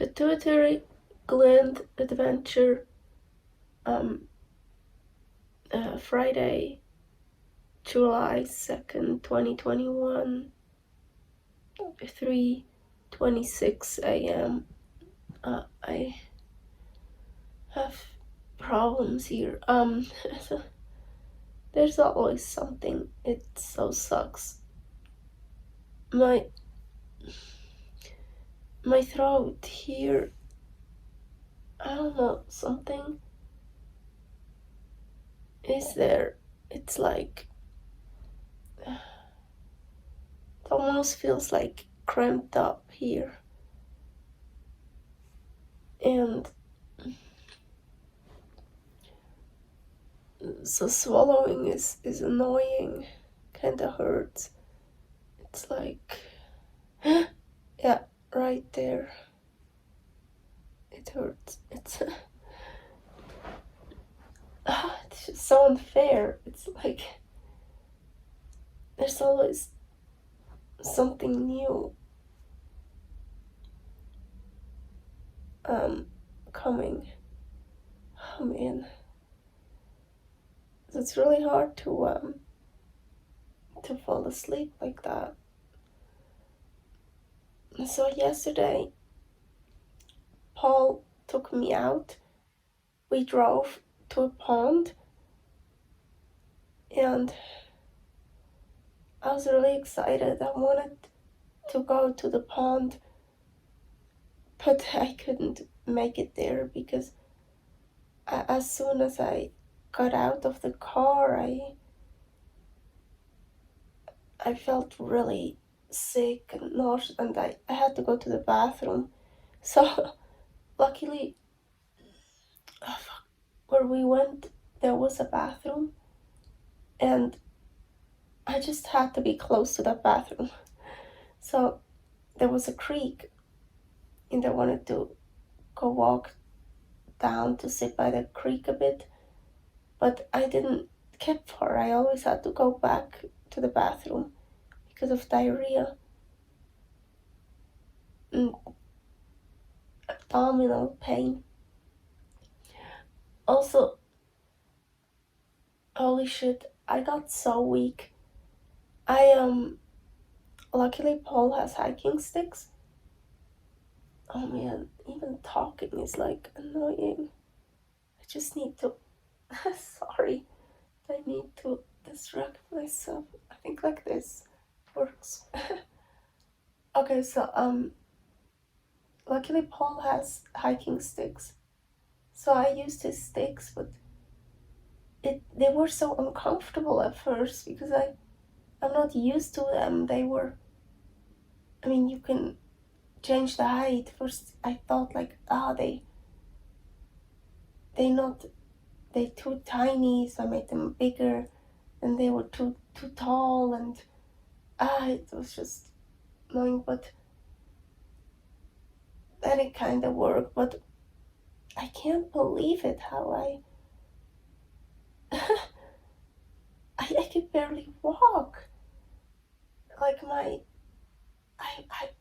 Pituitary Gland Adventure, Friday, July 2nd, 2021, 3:26 a.m. I have problems here. There's always something. It so sucks. My throat here, I don't know, something is there. It's like, it almost feels like cramped up here. And so swallowing is annoying, kinda hurts. It's like, yeah, right there. It hurts. It's just so unfair. It's like there's always something new coming. Oh man, it's really hard to fall asleep like that. And so yesterday, Paul took me out. We drove to a pond, and I was really excited. I wanted to go to the pond, but I couldn't make it there because as soon as I got out of the car, I felt really sick and nauseous, and I had to go to the bathroom. So luckily, where we went, there was a bathroom, and I just had to be close to that bathroom. So there was a creek, and I wanted to go walk down to sit by the creek a bit, but I didn't keep far. I always had to go back to the bathroom because of diarrhea and abdominal pain. Also, holy shit, I got so weak. Luckily Paul has hiking sticks. Oh man, even talking is like annoying. I just need to, sorry, I need to distract myself. I think like this works. Okay, so luckily Paul has hiking sticks. So I used his sticks, but they were so uncomfortable at first because I'm not used to them. You can change the height. First I thought like, they too tiny, so I made them bigger, and they were too tall, and it was just annoying, but then it kind of worked. But I can't believe it how I could barely walk. Like I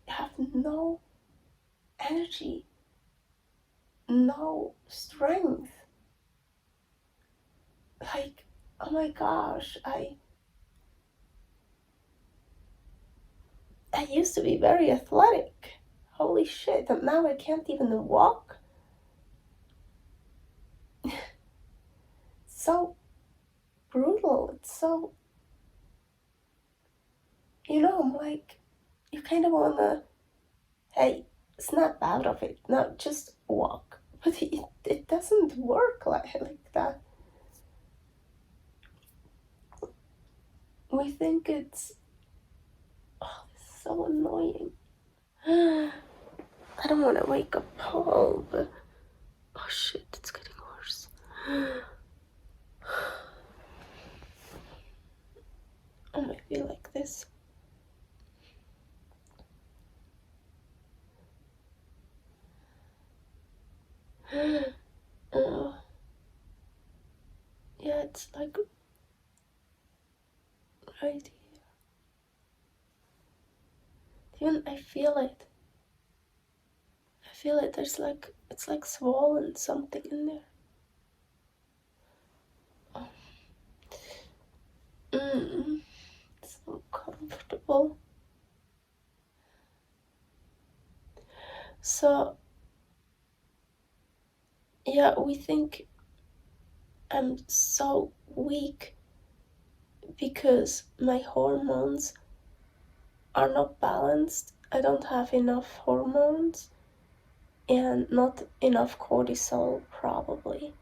have no energy, no strength. Like, oh my gosh, I used to be very athletic. Holy shit, and now I can't even walk. So brutal. It's so, I'm like, you kind of wanna, hey, snap out of it. No, just walk. But it doesn't work like that. We think it's, this is so annoying. I don't want to wake up Paul, but, oh shit, it's getting worse. I might be like this. Oh, yeah, it's like right here. Even I feel it. I feel it. It's like swollen something in there. It's so comfortable. So, yeah, we think I'm so weak because my hormones are not balanced. I don't have enough hormones and not enough cortisol, probably.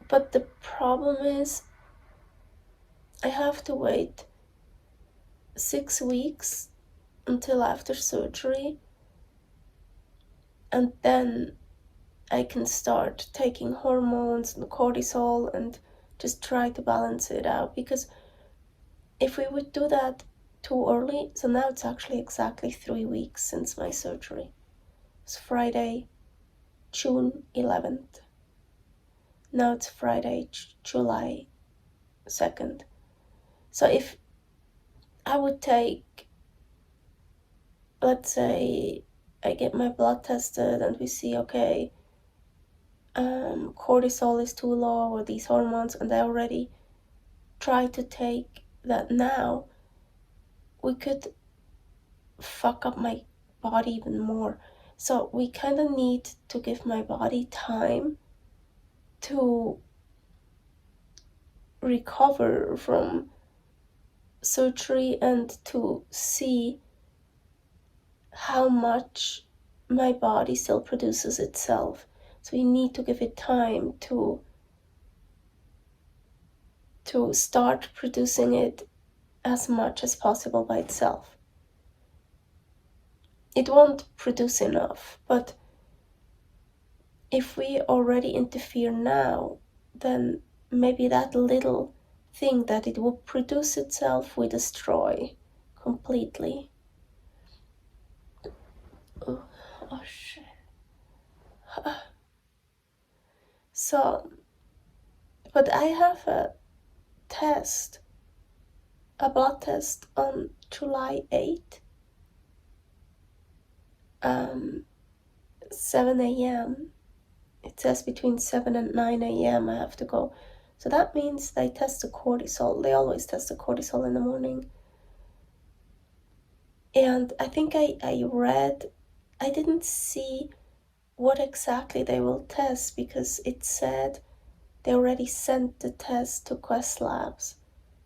But the problem is, I have to wait 6 weeks until after surgery, and then I can start taking hormones and cortisol and just try to balance it out. Because if we would do that too early, so now it's actually exactly 3 weeks since my surgery. It's Friday, June 11th. Now it's Friday, July 2nd. So if I would take, let's say, I get my blood tested and we see, okay, cortisol is too low or these hormones, and I already try to take that now, we could fuck up my body even more. So we kind of need to give my body time to recover from surgery and to see how much my body still produces itself. So we need to give it time to start producing it as much as possible by itself. It won't produce enough, but if we already interfere now, then maybe that little thing that it will produce itself we destroy completely. Oh, oh shit. So, but I have a blood test on July 8th, 7 a.m. It says between 7 and 9 a.m. I have to go. So that means they test the cortisol. They always test the cortisol in the morning. And I think I read, I didn't see what exactly they will test because it said they already sent the test to Quest Labs.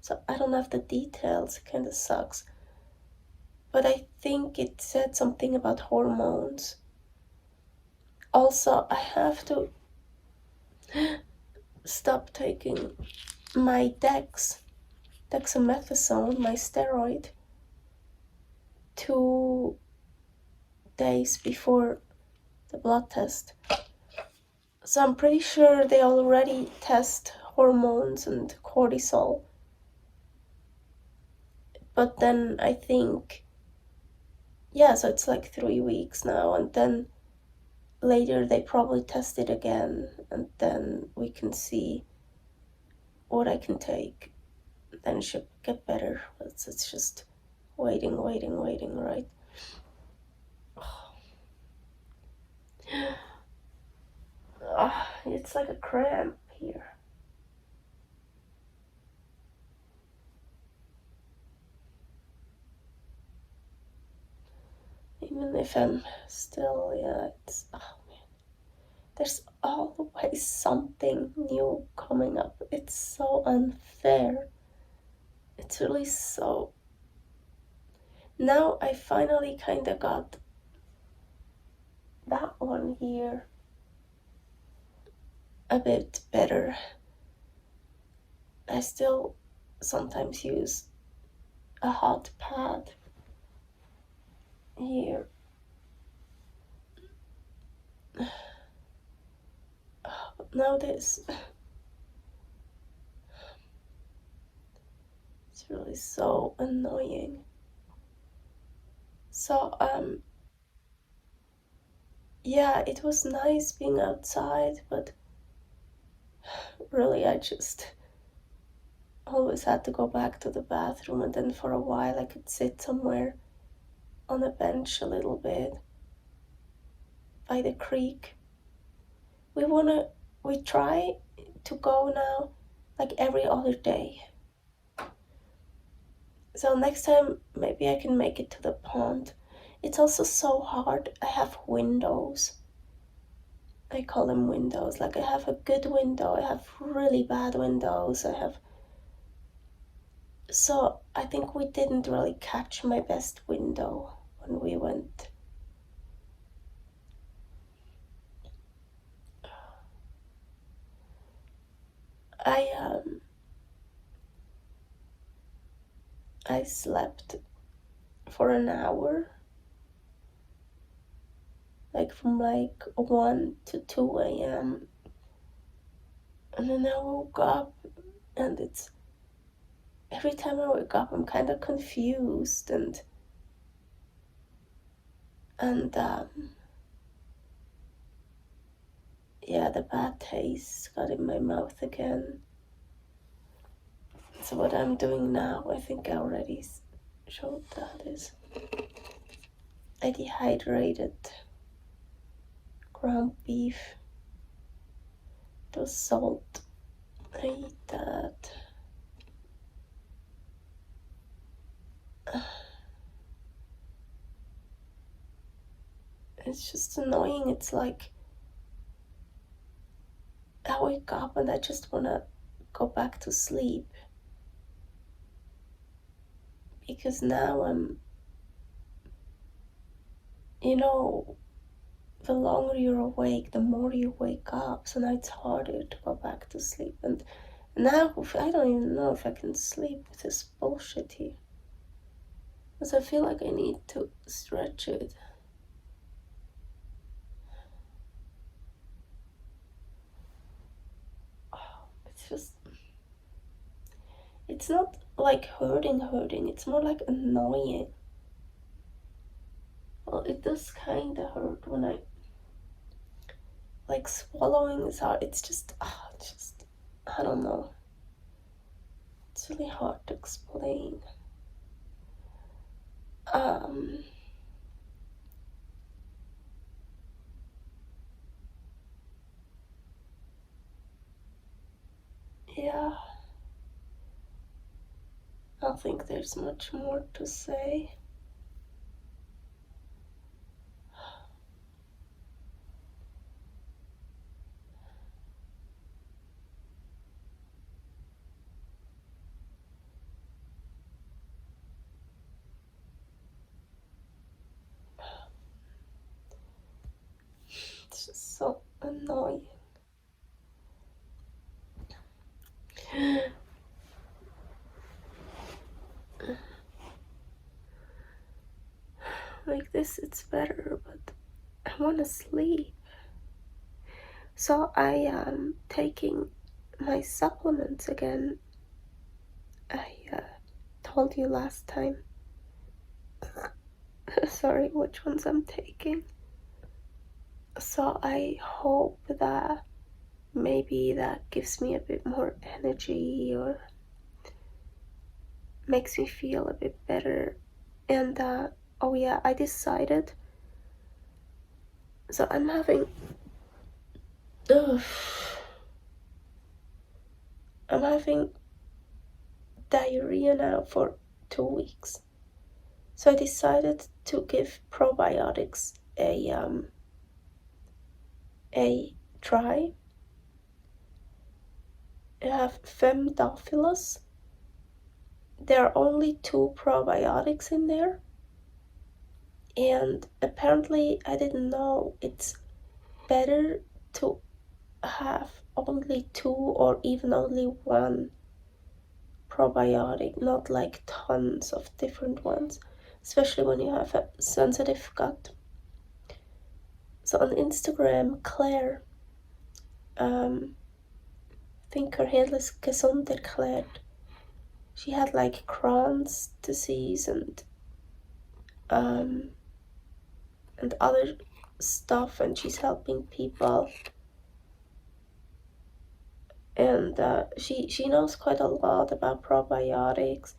So I don't have the details, it kind of sucks. But I think it said something about hormones. Also, I have to stop taking my dexamethasone, my steroid, 2 days before the blood test. So I'm pretty sure they already test hormones and cortisol. But then I think, yeah, so it's like 3 weeks now, and then later they probably test it again, and then we can see what I can take. Then it should get better. It's just waiting, right? It's like a cramp here. Even if I'm still, yeah, it's, oh man. There's always something new coming up. It's so unfair. It's really so. Now I finally kind of got that one here a bit better. I still sometimes use a hot pad here. But now this, it's really so annoying. So yeah, it was nice being outside, but really I just always had to go back to the bathroom, and then for a while I could sit somewhere on a bench a little bit. by the creek. We try to go now like every other day. So next time maybe I can make it to the pond. It's also so hard. I have windows. I call them windows. Like I have a good window, I have really bad windows. So I think we didn't really catch my best window when we went. I slept for an hour, like from like 1 to 2 a.m. And then I woke up, and it's every time I wake up I'm kind of confused, and yeah, the bad taste got in my mouth again. So what I'm doing now, I think I already showed that, is I dehydrated ground beef to salt. I eat that. It's just annoying. It's like I wake up and I just want to go back to sleep. Because now the longer you're awake, the more you wake up. So now it's harder to go back to sleep. And now I don't even know if I can sleep with this bullshit here. Because I feel like I need to stretch it. It's not like hurting, it's more like annoying. Well, it does kinda hurt when I, like, swallowing is hard. It's just, I don't know. It's really hard to explain. Yeah. I don't think there's much more to say. It's just so annoying. Like this, it's better, but I want to sleep. So I am taking my supplements again. I told you last time. Sorry, which ones I'm taking. So I hope that maybe that gives me a bit more energy or makes me feel a bit better. And oh yeah, I decided. So I'm having diarrhea now for 2 weeks. So I decided to give probiotics a try. I have femtophilus. There are only 2 probiotics in there. And apparently I didn't know it's better to have only 2 or even only 1 probiotic, not like tons of different ones, especially when you have a sensitive gut. So on Instagram, Claire, I think her handle is Gesunderklärt. She had like Crohn's disease and other stuff, and she's helping people. And she knows quite a lot about probiotics.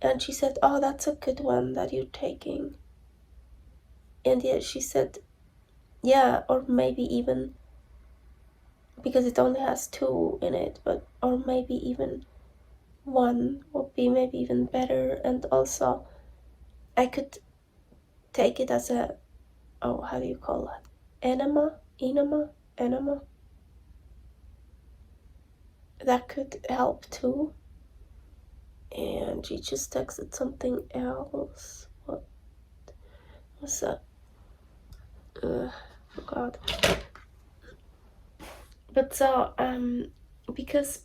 And she said, oh, that's a good one that you're taking. And yeah, she said yeah, or maybe even, because it only has two in it, but or maybe even one would be maybe even better. And also I could take it as a, oh, how do you call that, enema, that could help too. And she just texted something else. What was that? Oh god. But so because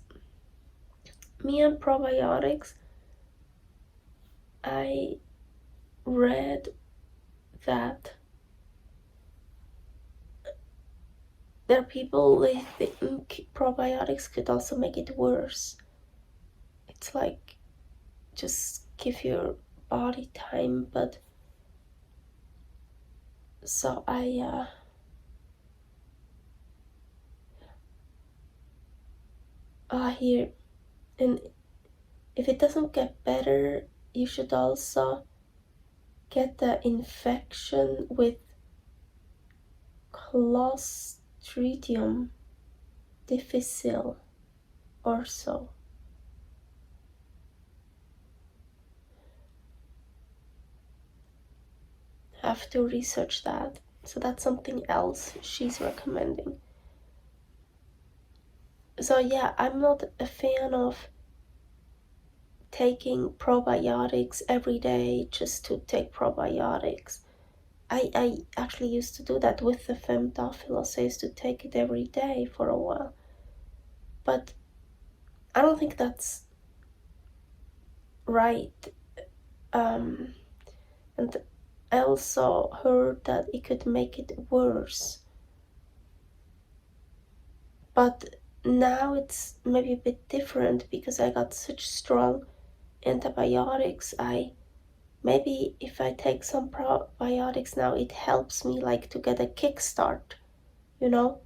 me and probiotics, I read that there are people, they think probiotics could also make it worse. It's like just give your body time. But so I here, and if it doesn't get better, you should also get the infection with Clostridium difficile or so. Have to research that. So that's something else she's recommending. So yeah, I'm not a fan of taking probiotics every day just to take probiotics. I actually used to do that with the femtophilus. I used to take it every day for a while. But I don't think that's right. And I also heard that it could make it worse. But now it's maybe a bit different because I got such strong antibiotics. Maybe if I take some probiotics now, it helps me like to get a kickstart, you know?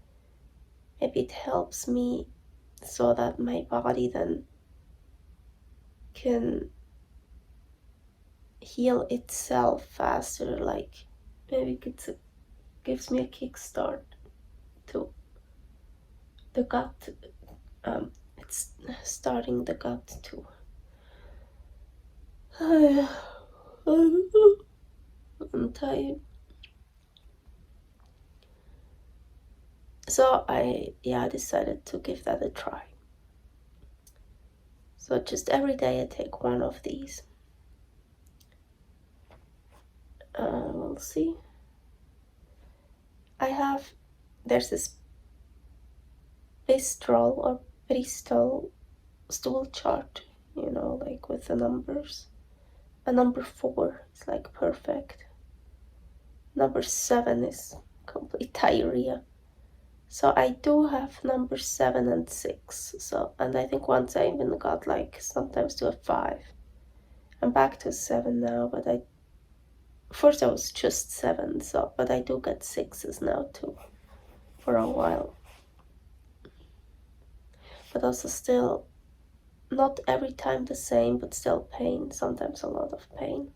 Maybe it helps me so that my body then can heal itself faster. Like maybe it gives me a kickstart to the gut. It's starting the gut too. I'm tired. So I decided to give that a try. So just every day I take one of these. We'll see. There's this Bristol stool chart, like with the numbers. A number 4 is like perfect. Number 7 is complete diarrhea. So I do have number 7 and 6. So, and I think once I even got like sometimes to a 5. I'm back to 7 now, but first I was just 7, so, but I do get 6s now too, for a while. But also still, not every time the same, but still pain, sometimes a lot of pain.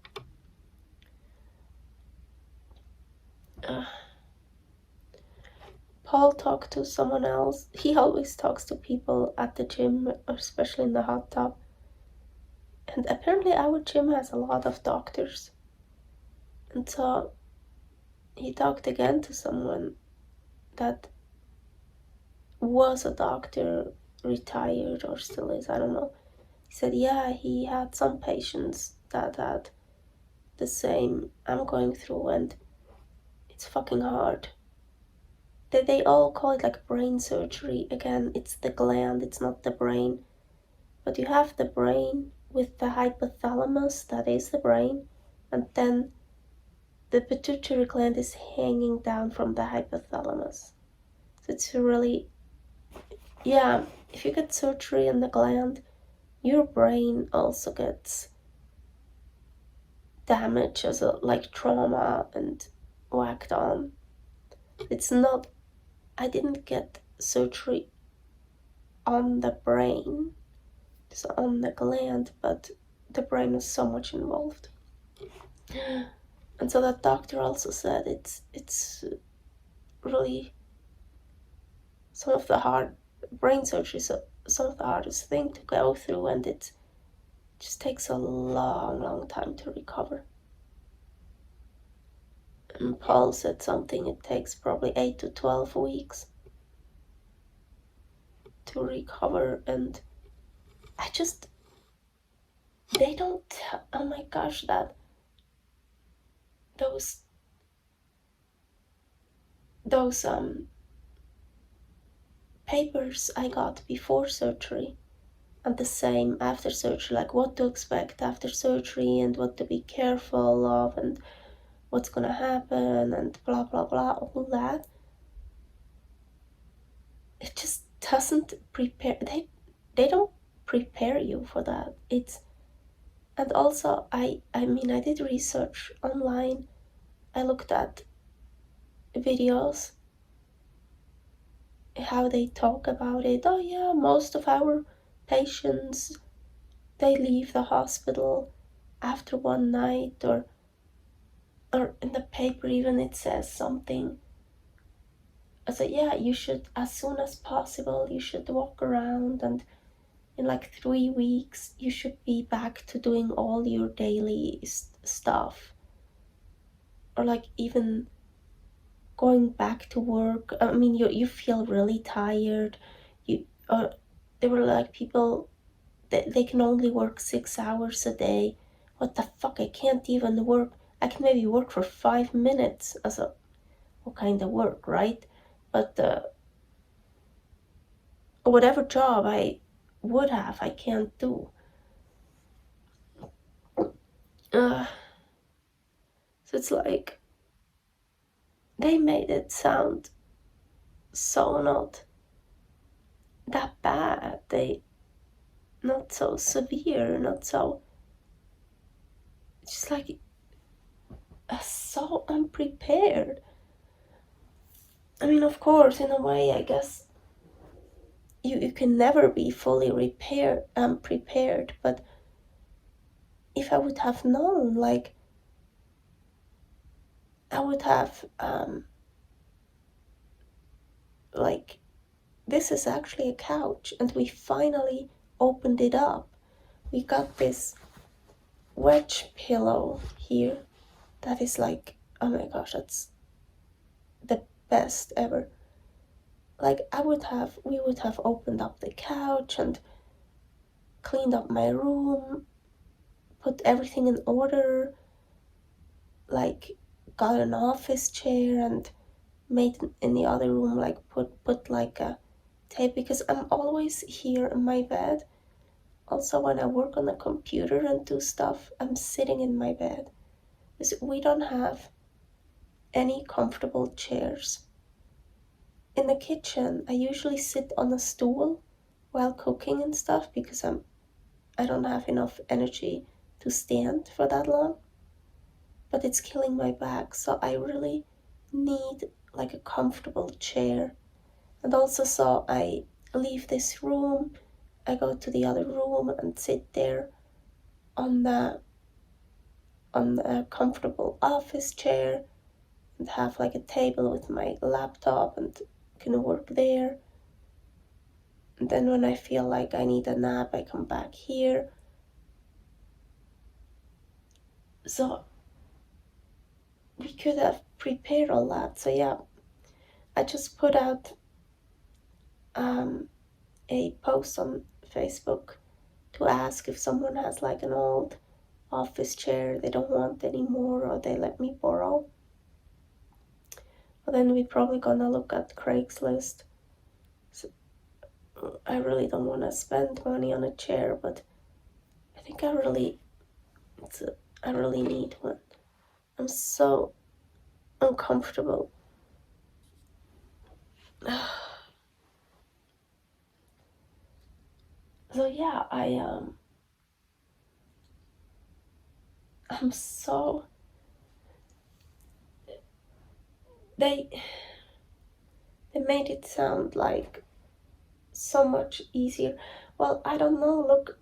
Paul talked to someone else. He always talks to people at the gym, especially in the hot tub. And apparently our gym has a lot of doctors. And so he talked again to someone that was a doctor, retired or still is, I don't know. He said, yeah, he had some patients that had the same I'm going through, and it's fucking hard. They all call it like brain surgery. Again, it's the gland, it's not the brain. But you have the brain with the hypothalamus, that is the brain, and then the pituitary gland is hanging down from the hypothalamus. So it's really, yeah, if you get surgery in the gland, your brain also gets damage as like trauma and whacked on. It's not, I didn't get surgery on the brain, just on the gland, but the brain was so much involved. And so that doctor also said it's really some of the hard brain surgery is some of the hardest thing to go through, and it just takes a long time to recover. And Paul said something, it takes probably 8 to 12 weeks to recover, and they don't, oh my gosh, that those papers I got before surgery and the same after surgery, like what to expect after surgery and what to be careful of and what's gonna happen and blah blah blah, all that. It just doesn't prepare. They don't prepare you for that. And also I mean I did research online. I looked at videos how they talk about it. Oh yeah, most of our patients, they leave the hospital after one night, or in the paper even it says something. So yeah, you should, as soon as possible, you should walk around, and in like 3 weeks you should be back to doing all your daily stuff, or like even going back to work. I mean, you feel really tired. You There were like people that they can only work 6 hours a day. What the fuck? I can't even work. I can maybe work for 5 minutes as a what kind of work, right? But whatever job I would have, I can't do. Uh, so it's like they made it sound so not that bad. They not so severe, not so, just like so unprepared. I mean, of course, in a way, I guess you can never be fully prepared, but if I would have known, like, I would have, like, this is actually a couch, and we finally opened it up. We got this wedge pillow here that is like, oh my gosh, that's the best ever. Like, we would have opened up the couch and cleaned up my room, put everything in order, like got an office chair and made in the other room, like put like a tape, because I'm always here in my bed. Also, when I work on the computer and do stuff, I'm sitting in my bed because we don't have any comfortable chairs. In the kitchen, I usually sit on a stool while cooking and stuff because I don't have enough energy to stand for that long. But it's killing my back, so I really need like a comfortable chair. And also, so I leave this room, I go to the other room and sit there on the comfortable office chair and have like a table with my laptop and can work there. And then when I feel like I need a nap, I come back here. So we could have prepared all that. So yeah, I just put out a post on Facebook to ask if someone has like an old office chair they don't want anymore, or they let me borrow. But then we're probably gonna look at Craigslist. So I really don't want to spend money on a chair, but I think I really need one. I'm so uncomfortable. So yeah, I'm so, they made it sound like so much easier. Well, I don't know. Look,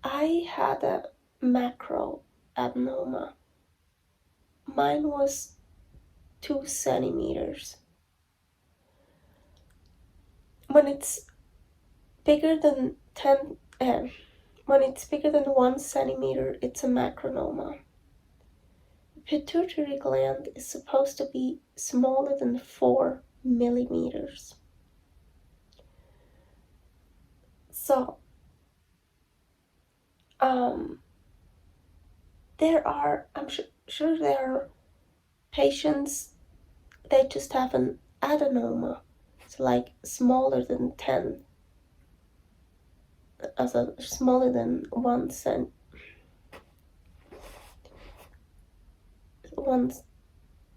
I had a macro adenoma. Mine was 2 centimeters. When it's bigger than 10, when it's bigger than 1 centimeter, it's a macronoma. The pituitary gland is supposed to be smaller than 4 millimeters. So, I'm sure there are patients, they just have an adenoma, so like smaller than 10, smaller than 1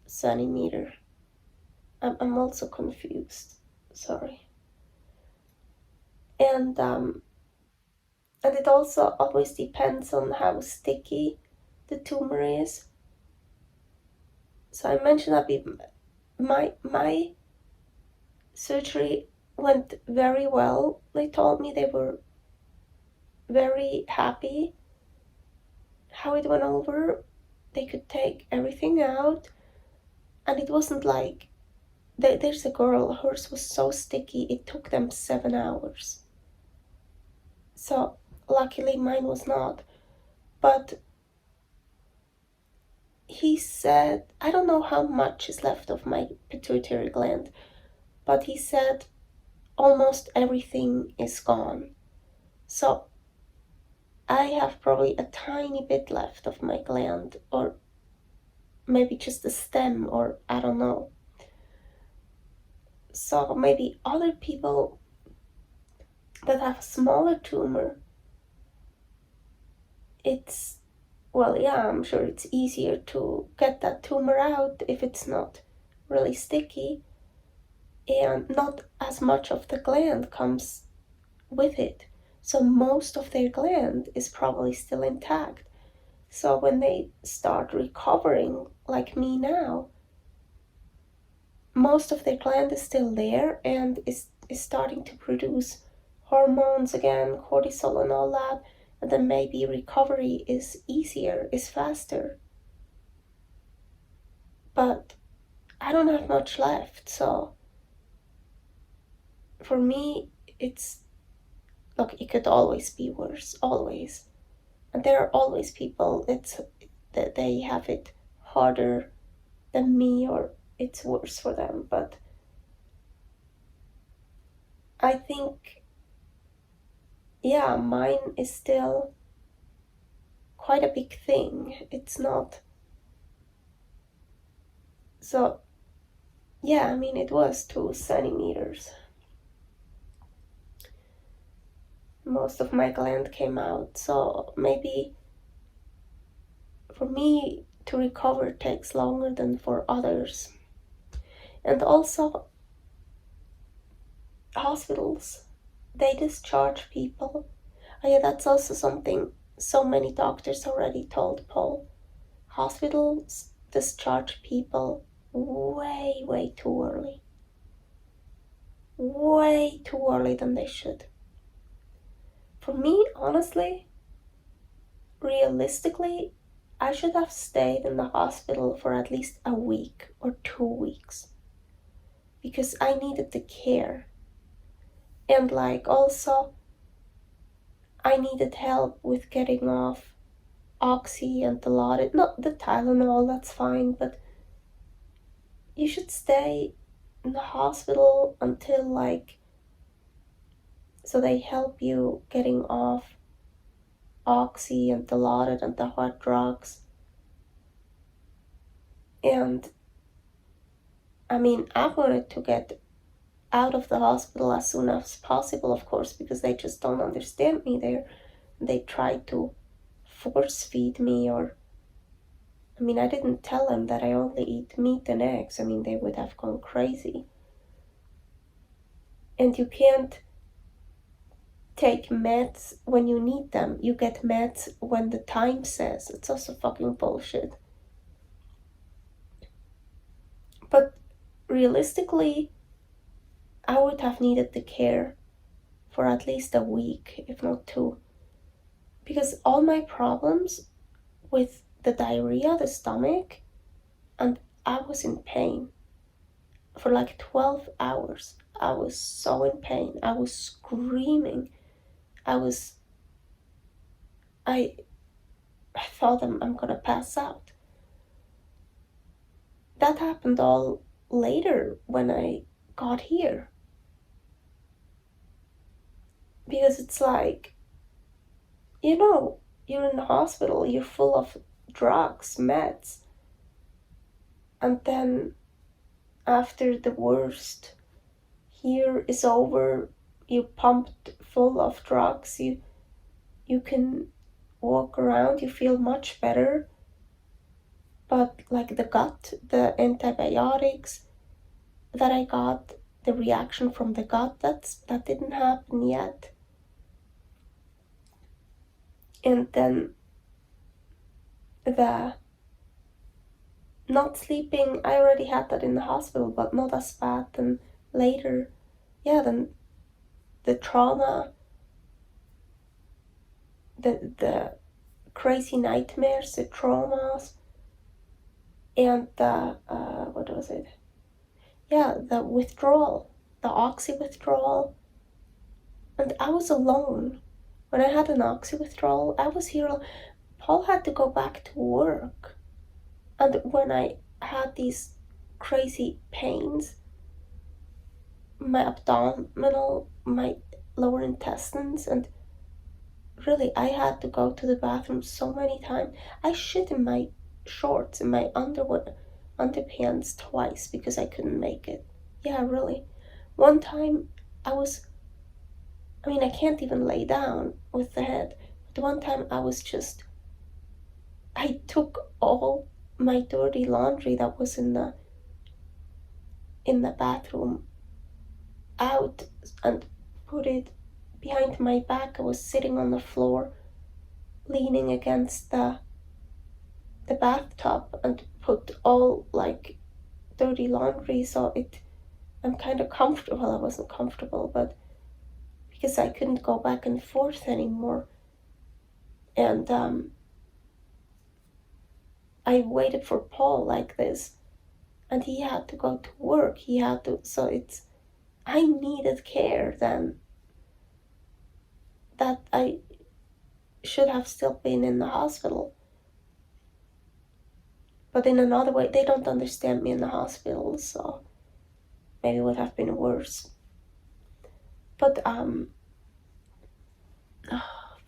centimeter. I'm also confused. Sorry. And it also always depends on how sticky the tumor is. So I mentioned that my surgery went very well. They told me they were very happy how it went over. They could take everything out, and it wasn't like there's a girl, hers was so sticky it took them 7 hours. So luckily mine was not. But he said, I don't know how much is left of my pituitary gland, but he said almost everything is gone. So I have probably a tiny bit left of my gland, or maybe just a stem, or I don't know. So maybe other people that have a smaller tumor, I'm sure it's easier to get that tumor out if it's not really sticky, and not as much of the gland comes with it. So most of their gland is probably still intact. So when they start recovering, like me now, most of their gland is still there and is starting to produce hormones again, cortisol and all that, and then maybe recovery is easier, is faster. But I don't have much left, so for me, look, it could always be worse, always. And there are always people that they have it harder than me, or it's worse for them. But I think, yeah, mine is still quite a big thing. It's not. So, yeah, I mean, it was 2 centimeters. Most of my gland came out, so maybe for me to recover takes longer than for others. And also, hospitals, they discharge people. Oh yeah, that's also something so many doctors already told Paul. Hospitals discharge people way, way too early. Way too early than they should. For me, honestly, realistically, I should have stayed in the hospital for at least a week or 2 weeks, because I needed the care. And also, I needed help with getting off oxy and Dilaudid. Not the Tylenol, that's fine, but you should stay in the hospital until so they help you getting off oxy and Dilaudid and the hard drugs. And I mean, I wanted to get out of the hospital as soon as possible, of course, because they just don't understand me there. They try to force feed me, or I mean, I didn't tell them that I only eat meat and eggs. I mean, they would have gone crazy. And you can't take meds when you need them. You get meds when the time says. It's also fucking bullshit. But realistically, I would have needed the care for at least a week, if not 2. Because all my problems with the diarrhea, the stomach, and I was in pain for like 12 hours. I was so in pain. I was screaming. I I thought I'm gonna pass out. That happened all later when I got here. Because it's like, you're in the hospital, you're full of drugs, meds, and then after the worst here is over, you pumped full of drugs, you can walk around, you feel much better, but like the antibiotics that I got, the reaction from the gut, that didn't happen yet. And then the not sleeping, I already had that in the hospital, but not as bad. Then later, yeah, then the trauma, the crazy nightmares, the traumas, and the what was it? Yeah, the withdrawal, the oxy withdrawal. And I was alone. When I had an oxy withdrawal, I was here. Paul had to go back to work. And when I had these crazy pains, my abdominal, my lower intestines, and really I had to go to the bathroom so many times. I shit in my shorts, in my underpants twice because I couldn't make it. Yeah, really. One time I can't even lay down with the head. But one time I took all my dirty laundry that was in the bathroom out and put it behind my back. I was sitting on the floor, leaning against the bathtub, and put all like dirty laundry. So I'm kind of comfortable. I wasn't comfortable, but because I couldn't go back and forth anymore, and I waited for Paul like this, and he had to go to work. I needed care then. That I should have still been in the hospital. But in another way, they don't understand me in the hospital, so maybe it would have been worse. But, oh,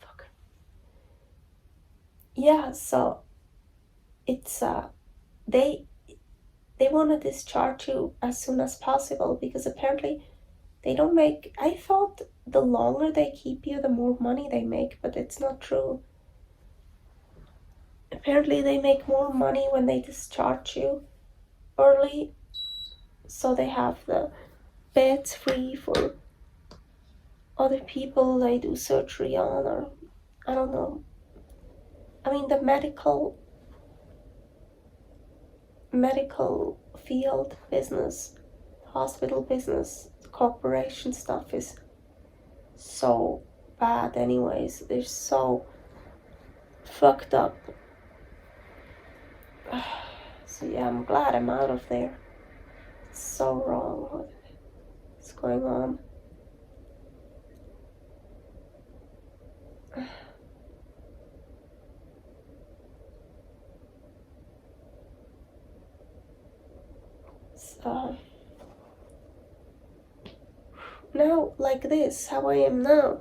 fuck. Yeah, so it's, they want to discharge you as soon as possible because apparently they don't make, I thought the longer they keep you, the more money they make, but it's not true. Apparently they make more money when they discharge you early, so they have the beds free for other people they do surgery on, or I don't know. The medical field business, hospital business, corporation stuff is so bad anyways. They're so fucked up. So yeah, I'm glad I'm out of there. It's so wrong what's going on. So now, like this, how I am now,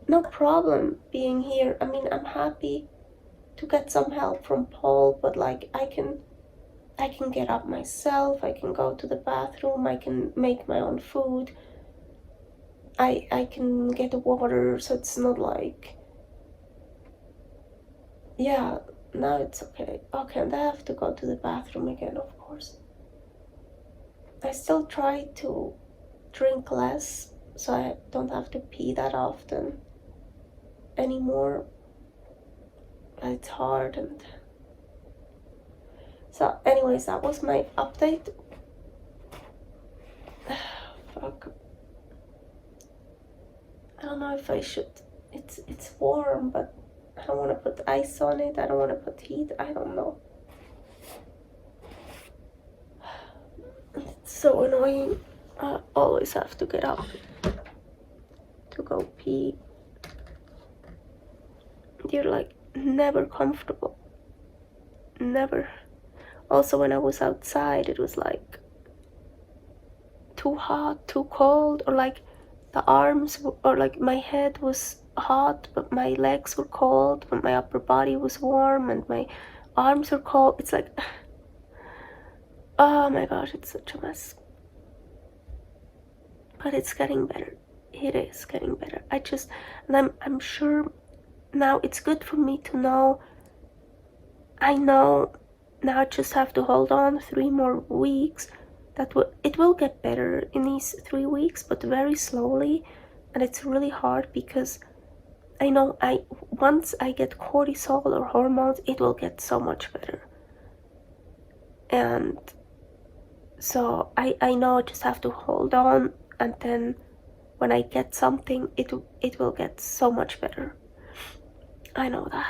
no problem being here. I'm happy to get some help from Paul, but like I can get up myself, I can go to the bathroom, I can make my own food, I can get water, so it's not like, yeah, now it's okay. Okay, and I have to go to the bathroom again, of course. I still try to drink less, so I don't have to pee that often anymore. But it's hard, and so anyways, that was my update. Fuck. I don't know if I should. It's warm, but I don't want to put ice on it. I don't want to put heat. I don't know. so annoying. I always have to get up to go pee. You're like never comfortable. Never. Also, when I was outside, it was like too hot, too cold, or like the arms, or like my head was hot, but my legs were cold, but my upper body was warm, and my arms were cold. It's like, oh my gosh, it's such a mess. But it's getting better. It is getting better. And I'm sure now it's good for me to know. I know now I just have to hold on 3 more weeks. It will get better in these 3 weeks, but very slowly. And it's really hard because I know once I get cortisol or hormones, it will get so much better. And so I know I just have to hold on, and then when I get something, it will get so much better. I know that.